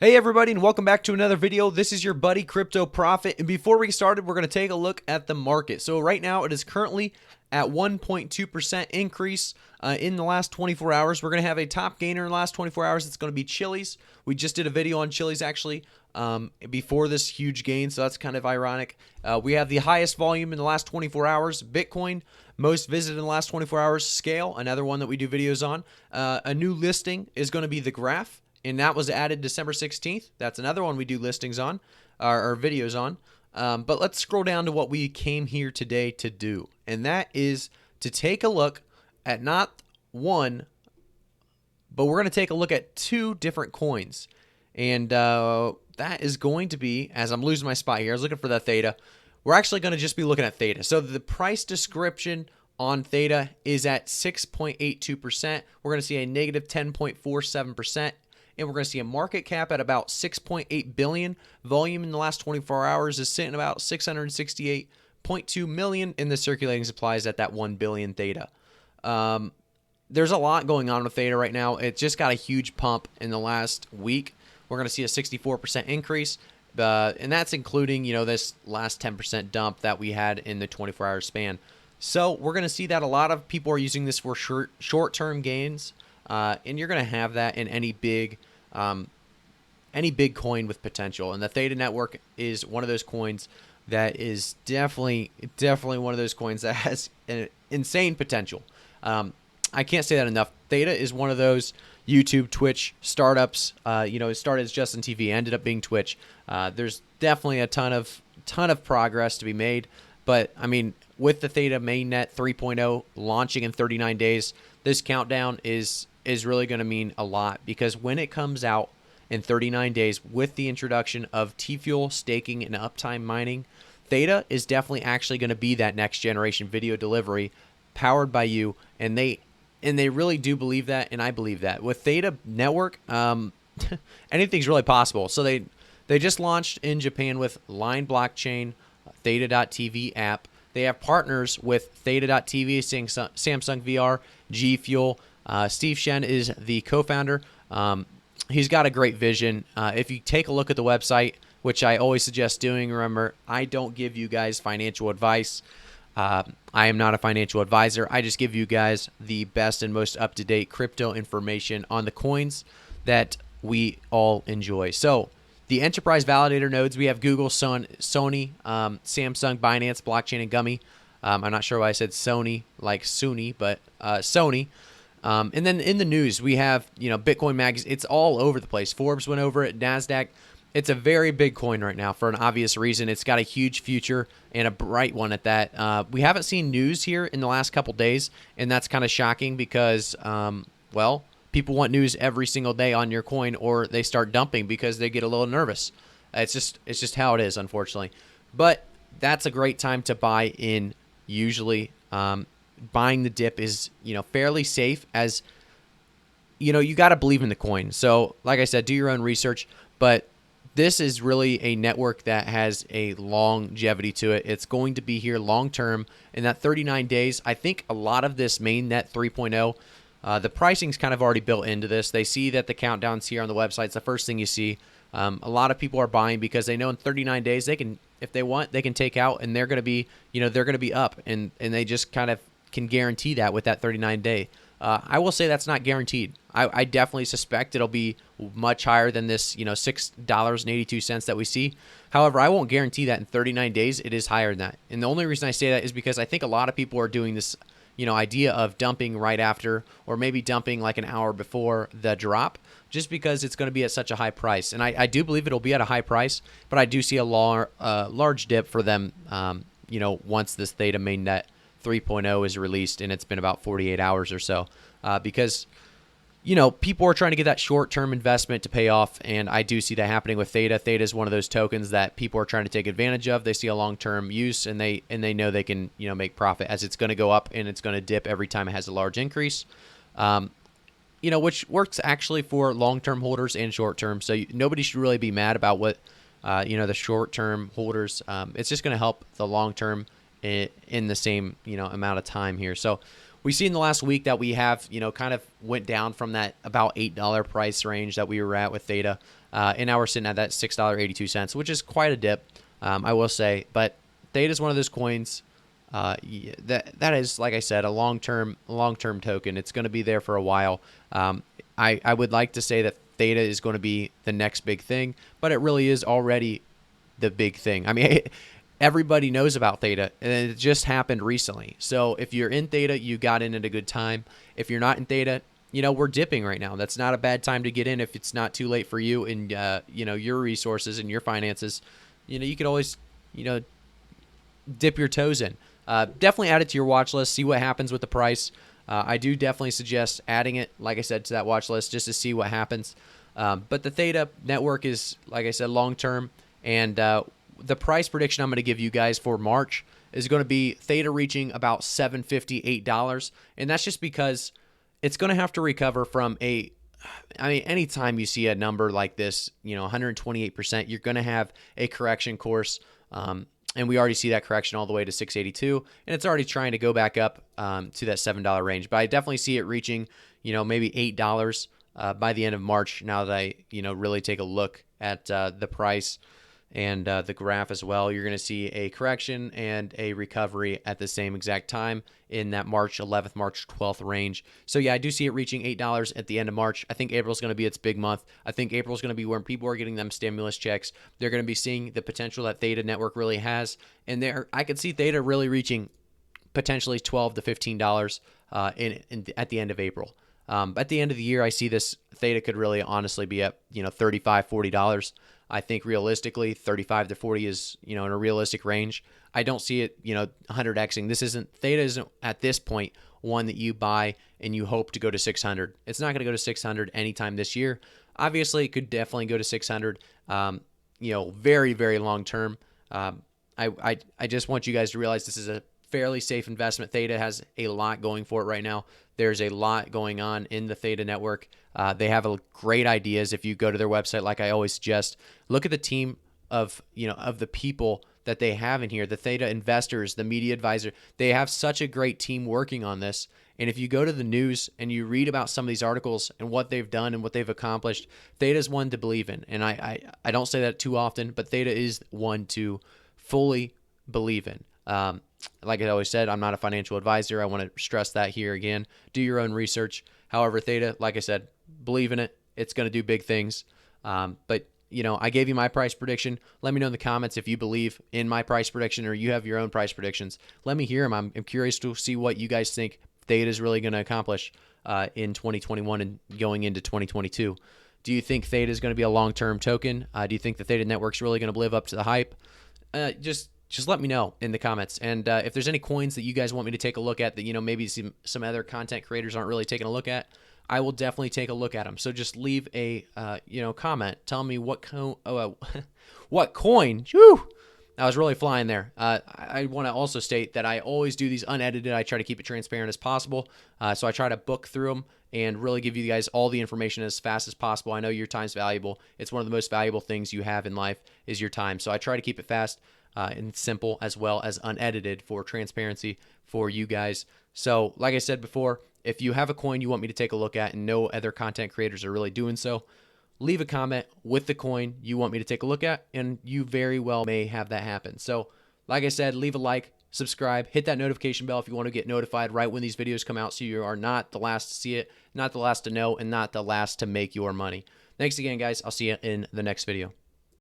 Hey everybody, and welcome back to another video. This is your buddy Crypto Profit, and before we get started, we're going to take a look at the market. So right now it is currently at 1.2% increase in the last 24 hours. We're going to have a top gainer in the last 24 hours. It's going to be Chiliz. We just did a video on Chiliz actually before this huge gain, so that's kind of ironic. We have the highest volume in the last 24 hours. Bitcoin, most visited in the last 24 hours. Scale, another one that we do videos on. A new listing is going to be the Graph. And that was added December 16th. That's another one we do listings on, or videos on. But let's scroll down to what we came here today to do. And that is to take a look at not one, but we're going to take a look at two different coins. And that is going to be, as I'm losing my spot here, I was looking for that THETA. We're actually going to just be looking at THETA. So the price description on THETA is at 6.82%. We're going to see a negative 10.47%. And we're going to see a market cap at about 6.8 billion. Volume in the last 24 hours is sitting about 668.2 million, and the circulating supply is at that 1 billion THETA. There's a lot going on with THETA right now. It just got a huge pump in the last week. We're going to see a 64% increase, and that's including, this last 10% dump that we had in the 24-hour span. So we're going to see that a lot of people are using this for short-term gains. And you're going to have that in any big coin with potential. And the THETA network is one of those coins that is definitely one of those coins that has an insane potential. I can't say that enough. THETA is one of those YouTube, Twitch startups. It started as Justin TV, ended up being Twitch. There's definitely a ton of progress to be made. But I mean, with the THETA mainnet 3.0 launching in 39 days, this countdown is really going to mean a lot, because when it comes out in 39 days with the introduction of T-Fuel staking and uptime mining, THETA is definitely actually going to be that next generation video delivery powered by you, and they really do believe that, and I believe that. With THETA network, anything's really possible. So they just launched in Japan with Line Blockchain, THETA.TV app. They have partners with THETA.TV, Samsung VR, G Fuel. Steve Shen is the co-founder. He's got a great vision. If you take a look at the website, which I always suggest doing, remember, I don't give you guys financial advice. I am not a financial advisor. I just give you guys the best and most up-to-date crypto information on the coins that we all enjoy. So the enterprise validator nodes, we have Google, Sony, Samsung, Binance, Blockchain, and Gummy. I'm not sure why I said Sony like Sony, but Sony. And then in the news, we have, Bitcoin magazine. It's all over the place. Forbes went over it, NASDAQ. It's a very big coin right now for an obvious reason. It's got a huge future and a bright one at that. We haven't seen news here in the last couple days, and that's kind of shocking because, people want news every single day on your coin, or they start dumping because they get a little nervous. It's just how it is, unfortunately. But that's a great time to buy in usually. Buying the dip is, fairly safe, as, you got to believe in the coin. So like I said, do your own research, but this is really a network that has a longevity to it. It's going to be here long term. In that 39 days, I think a lot of this mainnet 3.0, the pricing's kind of already built into this. They see that the countdown's here on the website. It's the first thing you see. A lot of people are buying because they know in 39 days they can, if they want, they can take out, and they're going to be, they're going to be up, and they just kind of can guarantee that with that 39-day. I will say that's not guaranteed. I definitely suspect it'll be much higher than this, $6.82 that we see. However, I won't guarantee that in 39 days it is higher than that. And the only reason I say that is because I think a lot of people are doing this, idea of dumping right after, or maybe dumping like an hour before the drop, just because it's going to be at such a high price. And I do believe it'll be at a high price, but I do see a large dip for them, once this THETA mainnet 3.0 is released, and it's been about 48 hours or so, because people are trying to get that short-term investment to pay off, and I do see that happening with THETA. THETA is one of those tokens that people are trying to take advantage of. They see a long-term use, and they know they can make profit, as it's going to go up and it's going to dip every time it has a large increase, which works actually for long-term holders and short-term. So nobody should really be mad about what the short-term holders. It's just going to help the long-term in the same amount of time here. So we see in the last week that we have, kind of went down from that about $8 price range that we were at with Theta. And now we're sitting at that $6.82, which is quite a dip, I will say. But Theta is one of those coins that is, like I said, a long-term token. It's going to be there for a while. I would like to say that Theta is going to be the next big thing, but it really is already the big thing. I mean, everybody knows about Theta, and it just happened recently. So if you're in Theta, you got in at a good time. If you're not in Theta, we're dipping right now. That's not a bad time to get in if it's not too late for you and, your resources and your finances. You could always, dip your toes in. Definitely add it to your watch list. See what happens with the price. I do definitely suggest adding it, like I said, to that watch list just to see what happens. But the Theta network is, like I said, long-term. And the price prediction I'm going to give you guys for March is going to be Theta reaching about $7.50, $8. And that's just because it's going to have to recover from anytime you see a number like this, 128%, you're going to have a correction course. And we already see that correction all the way to 682, and it's already trying to go back up to that $7 range. But I definitely see it reaching, maybe $8 by the end of March. Now that I, really take a look at the price and the graph as well, you're going to see a correction and a recovery at the same exact time in that March 11th, March 12th range. So yeah, I do see it reaching $8 at the end of March. I think April's going to be its big month. I think April's going to be when people are getting them stimulus checks. They're going to be seeing the potential that Theta network really has. And I could see Theta really reaching potentially $12 to $15 at the end of April. At the end of the year, I see this Theta could really honestly be at, $35, $40. I think realistically, 35 to 40 is, in a realistic range. I don't see it, 100xing. Theta isn't at this point one that you buy and you hope to go to 600. It's not going to go to 600 anytime this year. Obviously, it could definitely go to 600, very, very long term. I just want you guys to realize this is a fairly safe investment. Theta has a lot going for it right now. There's a lot going on in the Theta network. They have great ideas. If you go to their website, like I always suggest, look at the team of the people that they have in here, the Theta investors, the media advisor. They have such a great team working on this. And if you go to the news and you read about some of these articles and what they've done and what they've accomplished, Theta is one to believe in. And I don't say that too often, but Theta is one to fully believe in. Like I always said, I'm not a financial advisor. I want to stress that here again. Do your own research. However, Theta, like I said, believe in it. It's going to do big things. But I gave you my price prediction. Let me know in the comments if you believe in my price prediction or you have your own price predictions. Let me hear them. I'm curious to see what you guys think Theta is really going to accomplish in 2021 and going into 2022. Do you think Theta is going to be a long-term token? Do you think the Theta network's really going to live up to the hype? Just let me know in the comments. And if there's any coins that you guys want me to take a look at that, maybe some other content creators aren't really taking a look at, I will definitely take a look at them. So just leave a, comment. Tell me what coin. Whew, I was really flying there. I want to also state that I always do these unedited. I try to keep it transparent as possible. So I try to book through them and really give you guys all the information as fast as possible. I know your time's valuable. It's one of the most valuable things you have in life is your time. So I try to keep it fast and simple as well as unedited for transparency for you guys. So like I said before, if you have a coin you want me to take a look at and no other content creators are really doing so, leave a comment with the coin you want me to take a look at, and you very well may have that happen. So like I said, leave a like, subscribe, hit that notification bell if you want to get notified right when these videos come out so you are not the last to see it, not the last to know, and not the last to make your money. Thanks again, guys. I'll see you in the next video.